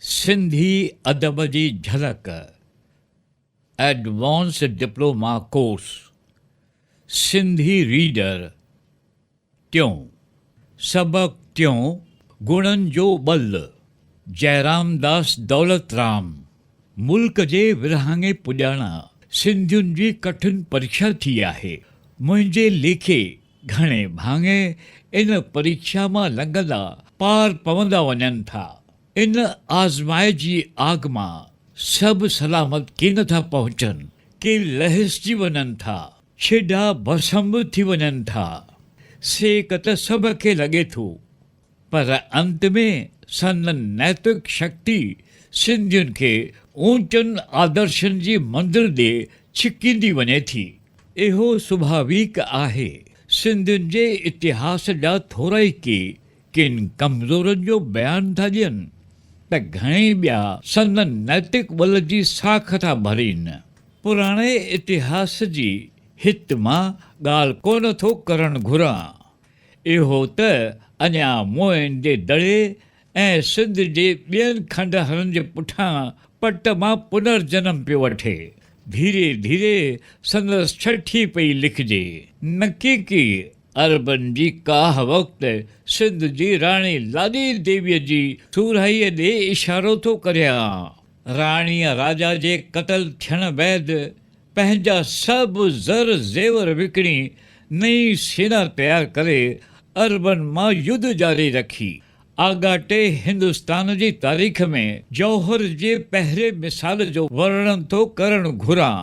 सिंधी अदब जी झलक advance diploma course Sindhi reader टियों सबक टियों गुणन जो बल जयराम दास दौलतराम मुल्क जे विरहाङे पुॼाणा सिंधियुनि जी कठिन परीक्षा थी आहे। मुंहिंजे लेखे घणे भाङे इन परीक्षा मां लंघंदा पार पवंदा वञनि था। इन आज़माइश आग मां सभु सलामत की नथा पहुचनि, के लहिसजी वञनि था, छेॾा भस्म थी वञनि था। सेक त सभ खे लॻे थो, पर अंत में संदन नैतिक शक्ति सिंधियुनि खे ऊचनि आदर्शनि जी मंदिर ॾे छिकींदी वञे थी। इहो स्वाभाविक आहे। सिंधियुनि जे इतिहास जा थोरा ई किन कमज़ोरनि जो बयानु था ॾियनि त घणेई ॿिया संदन नैतिक बल जी साख था भरीनि। पुराणे इतिहास जी हित मां ॻाल्हि कोन थो करणु घुरां। इहो त अञा मोहन जे दड़े ऐं सिंध जे ॿियनि खंडहरनि जे पुठियां पट मां पुनर्जन्म पियो वठे। धीरे धीरे संदसि छठी पई लिखिजे। नकी की अरबन जी काह वक़्तु सिंध जी राणी लाडी देवीअ जी सूराईअ ॾे इशारो थो करियां। राणीअ राजा जे क़तल थियण बैदि पंहिंजा सभु ज़र ज़ेवर विकिणी नई सेना तयारु करे अरबन मां युद्ध जारी रखी। आगाटे हिंदुस्तान जी तारीख़ में जौहर जे पहिरें मिसाल जो वर्णन थो करणु घुरां।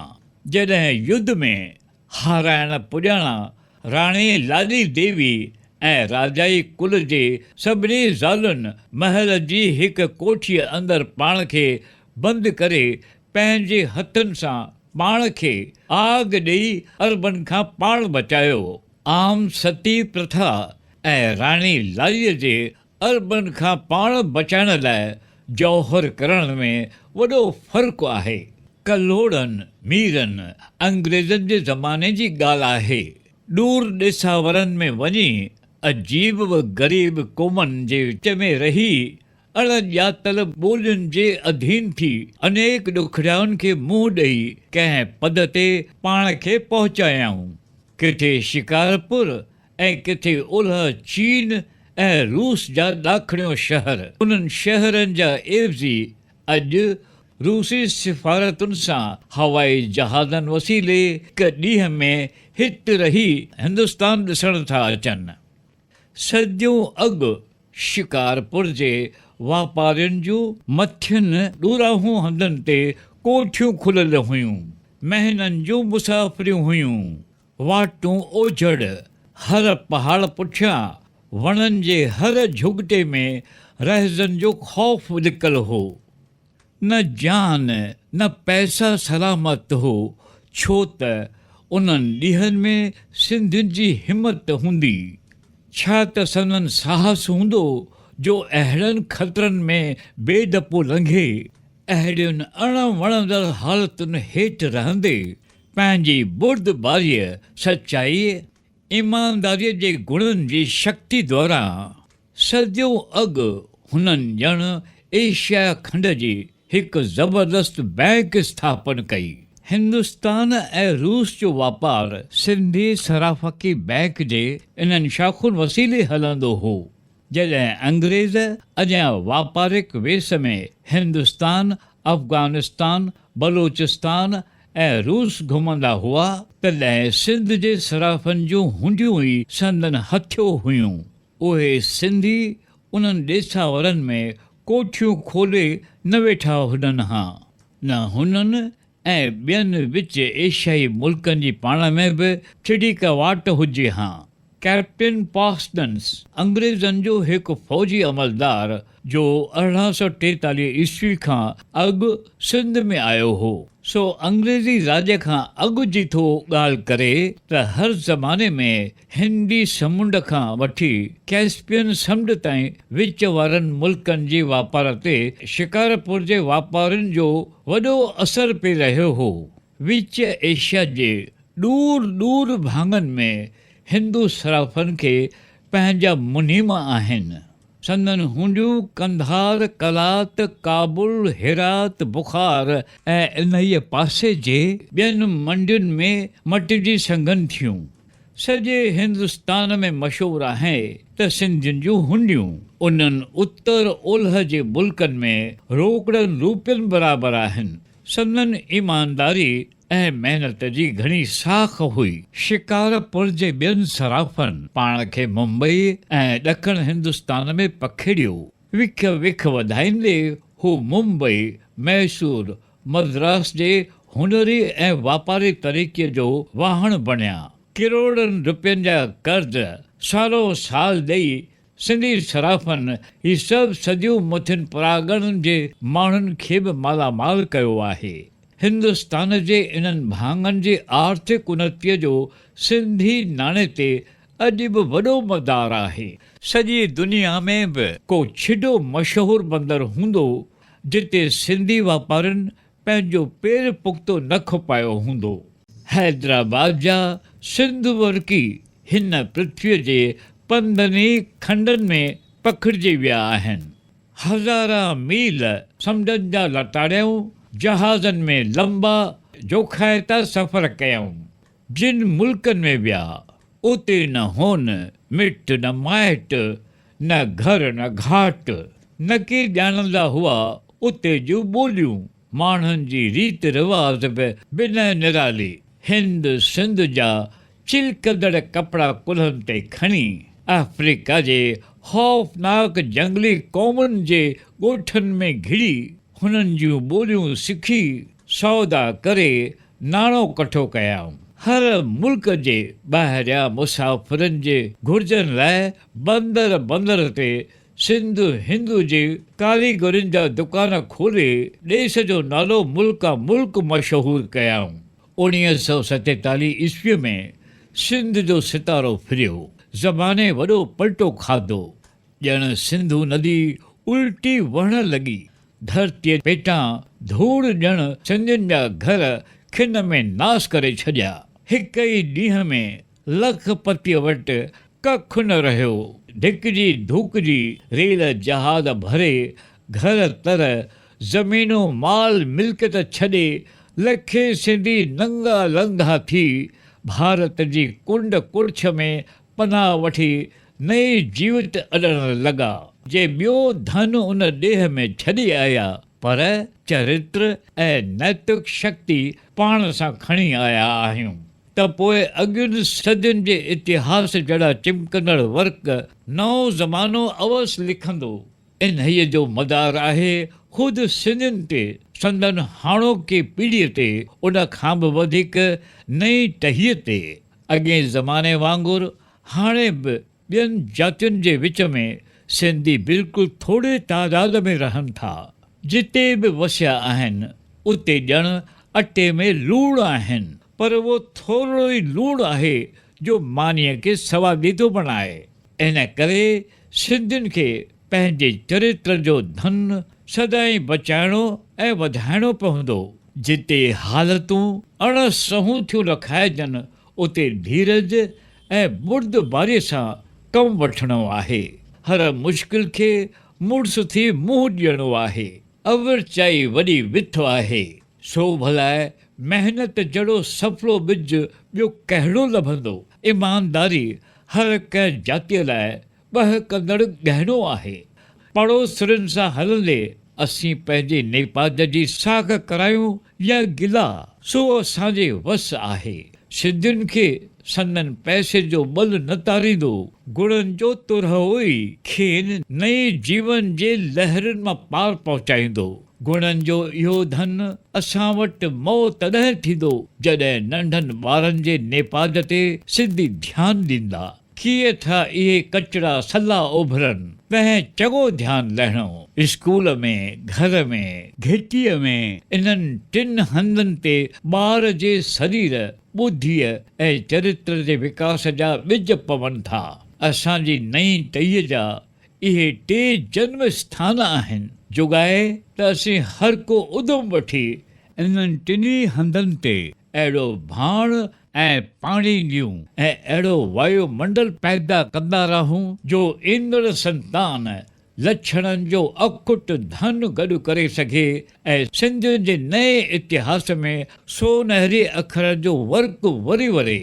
जॾहिं युद्ध में हाराइण पुॼाणा राणी लाडी देवी ऐं राजाई कुल जे सभिनी ज़ालुनि महल जी हिक कोठीअ अंदरि पाण खे बंदि करे पंहिंजे हथनि सां पाण खे आग ॾेई अरबन खां पाण बचायो। आम सती प्रथा ऐं राणी लाडीअ जे अरबन खां पाण बचाइण लाइ जौहर करण में वॾो फ़र्क़ु आहे। कल्होड़नि मीरनि अंग्रेज़नि जे ज़माने जी ॻाल्हि आहे। दूर ॾिसावरनि में वञी अजीब व ग़रीब क़ौमनि जे विच में रही अणॼातल ॿोलियुनि जे अधीन थी अनेक ॾुखियाउनि खे मुंहुं ॾेई कंहिं पद ते पाण खे पहुचायाऊं। किथे शिकारपुर ऐं किथे ओलह चीन ऐं रूस जा ॾाखिणियो शहर। उन्हनि शहरनि जा एवज़ी अॼु रूसी सिफ़ारतुनि सां हवाई जहाज़नि वसीले हिक ॾींहं में हिते रही हिंदुस्तान ॾिसण था अचनि। सदियूं अॻु शिकारपुर जे वापारियुनि जूं मथियुनि ॾूराहूं हंधनि ते कोठियूं खुलियल हुयूं। महिननि जूं मुसाफ़िरियूं हुयूं। वाटूं ओझड़, हर पहाड़ पुठियां वणनि जे हर झुगिटे में रहज़न जो ख़ौफ़ लिकल हो। न जान न पैसा सलामत हो, छो त उन्हनि ॾींहंनि में सिंधियुनि जी हिमत हूंदी। छा त संदन साहस हूंदो जो अहिड़नि ख़तरनि में बेडपो लंघे, अहिड़ियुनि अणवणंदड़ हालतुनि हेठि रहंदे पंहिंजी बुर्दबारीअ, सचाईअ, ईमानदारीअ जे गुणनि जी शक्ति द्वारा। सदियों अॻु हुननि ॼण एशिया खंड जी हिकु ज़बरदस्त बैंक स्थापन कई। हिंदुस्तान ऐं रूस जो वापारु सिंधी सराफ़की बैंक जे इन्हनि शाख़ुनि वसीले हलंदो हो। जॾहिं अंग्रेज़ अञा वापारिक वेस में हिंदुस्तान, अफ़गानिस्तान, बलोचिस्तान ऐं रूस घुमंदा हुआ, तॾहिं सिंध जे सराफ़नि जूं हुंडियूं ई संदन हथियो हुयूं। उहे सिंधी उन्हनि ॾेसावरनि में कोठियूं खोले न वेठा हुजनि हा। न हुननि ऐं ॿियनि विच एशियाई मुल्कनि जी पाण में बि छिड़ीक वाट हुजे हा। कैप्टन पास्टन्स अंग्रेज़नि जो हिकु फ़ौजी अमलदार जो 1843 ईस्वी खां अॻु सिंध में आयो हो। सो अंग्रेज़ी राज खां अॻु जी थो ॻाल्हि करे त हर ज़माने में हिंदी समुंड खां वठी कैस्पियन समुंड ताईं विच वारनि मुल्कनि जे वापार ते शिकारपुर जे वापारियुनि जो वॾो असरु पई रहियो हो। विच एशिया जे दूर दूर भाङनि में हिंदू सराफ़नि खे पंहिंजा मुनीम आहिनि। संदन हूंडियूं कंधार, कलात, काबुल, हेरात, बुखार ऐं इन्हीअ पासे जे ॿियनि मंडियुनि में मटिजी सघनि थियूं। सॼे हिंदुस्तान में मशहूरु आहे त सिंधियुनि जूं हुंडियूं उन्हनि उत्तर ओलह जे मुल्कनि में रोकड़नि रुपयनि बराबरि आहिनि। संदन ईमानदारी ऐं महिनत जी घणी साख हुई। शिकारपुर जे ॿियनि सराफ़नि पाण खे मुंबई ऐं ॾखण हिंदुस्तान में पखेड़ियो। विख वधाईंदे हू मुंबई, मैसूर, मद्रास जे हुनरी ऐं वापारी तरीक़े जो वाहण बणिया। किरोड़नि रुपयनि जा कर्ज़ सालो साल ॾेई सिंधी सराफ़नि ही सभु सदियूं मुथियुनि पराॻणनि जे माण्हुनि खे बि मालामाल कयो आहे। हिंदुस्तान जे इन्हनि भाङनि जी आर्थिक उन्नतीअ जो सिंधी नाणे ते अॼु बि वॾो मदार आहे। सॼी दुनिया में बि को छिॾो मशहूरु बंदरु हूंदो जिते सिंधी वापारियुनि पंहिंजो पेर पुख़्तो न खुपायो हूंदो। हैदराबाद जा सिंध वर्की हिन पृथ्वीअ जे पंधनि खंडनि में पखिड़िजी विया आहिनि। हज़ारा मील समुंडनि जा लताड़ियूं जहाज़नि में लंबा जोखाइता सफ़र कयऊं। जिन मुल्कनि में विया उते न होन मिट न माइट, न घर न घाट, न के ॼाणंदा हुआ उते जूं ॿोलियूं, माण्हुनि जी रीत रिवाज़ बि बिना निराली। हिंद सिंध जा चिलकदड़ कपिड़ा कुल्हनि ते खणी अफ्रीका जे ख़ौफ़नाक जंगली क़ौमुनि जे ॻोठनि में घिड़ी हुननि जूं ॿोलियूं सिखी सौदा करे नाणो कठो कयाऊं। हर मुल्क जे ॿाहिरियां मुसाफ़िरनि जे घुर्जनि लाइ बंदर ते सिंध हिंदू जे कारीगरनि जा दुकान खोले देश जो नालो मुल्का मुल्क मशहूरु कयाऊं। 1947 ईस्वीअ में सिंध जो सितारो फिरियो। ज़माने वॾो पलटो खाधो। ॼण सिंधू नदी उल्टी वहण लॻी। धरतीअ पेटां धूड़ ॼण सिंधियुनि जा घर खिन में नास करे छॾिया। हिक ई ॾींहं में लखपतीअ वटि कखु न रहियो। धिकजी धुकजी रेल जहाज भरे घर तर ज़मीनूं माल मिल्कियत छॾे लखे सिंधी नंगा लंघा थी भारत जी कुंड कुर्छ में पनाह वठी नई जीवित अॾण लॻा। जे ॿियो धन उन ॾेह में छॾे आया पर चरित्र ऐं नैतिक शक्ति पाण सां खणी आया आहियूं त पोइ अॻियुनि सदियुनि जे इतिहास जहिड़ा चिमकंदड़ वर्क नओं ज़मानो अवसि लिखंदो। इन्हीअ जो मदार आहे ख़ुदि सिंधियुनि ते, संदन हाणोकी पीढ़ीअ ते, उन खां बि वधीक नई टहीअ ते। अॻे ज़माने वांगुरु हाणे बि ॿियनि जातियुनि जे विच में सिंधी बिल्कुलु थोरे तादाद में रहनि था। जिते बि वसिया आहिनि उते ॼण अटे में लूण आहिनि, पर उहो थोरो ई लूण आहे जो मानीअ खे सवादी थो बणाए। इन करे सिंधियुनि खे पंहिंजे चरित्र जो धन सदाईं बचाइणो ऐं वधाइणो पवंदो। जिते हालतूं अणसहूं थियूं रखाइजनि उते धीरज ऐं बुर्दबारीअ सां कमु वठिणो आहे। हर मुश्किल खे मुड़ुस थी मुंहुं ॾियणो आहे। अवरचाई वॾी विथ आहे। सो भलाए महिनत जहिड़ो सफलो ॿिज ॿियो कहिड़ो लभंदो। ईमानदारी हर कंहिं जातीअ लाइ बहकंदड़ गहनो आहे। पड़ोसरनि सां हलंदे असीं पंहिंजे नेपाद जी साख करायूं या गिला, सो असांजे वस आहे। सिंधियुनि खे संदन पैसे जो बल न तारींदो, गुणनि जो तुरहो ई खेनि नई जीवन जे लहरुनि मां पार पहुचाईंदो। गुणनि जो इहो धन असां वटि मौ तॾहिं थींदो जॾहिं नंढनि ॿारनि जे नेपाद ते सिंधी ध्यानु ॾींदा। कीअं था इहे कचड़ा सला उभरनि, तंहिं चङो ध्यानु ॾियणो। स्कूल में, घर में, घिटीअ में, इन्हनि टिनि हंधनि ते ॿार जे शरीर, ॿुद्धीअ ऐं चरित्र जे विकास जा ॿिज पवनि था। असांजी नई टहीअ जा इहे टे जन्म स्थान आहिनि। जुगाए त असीं हर को उदम वठी इन्हनि टिनी हंधनि ते अहिड़ो भाण ऐं पाणी ॾियूं ऐं अहिड़ो वायुमंडल पैदा कंदा रहूं जो ईंदड़ संतान लछणनि जो अखुट धन गॾु करे सघे ऐं सिंध जे नए इतिहास में सोनहरे अखर जो वर्क वरी वरे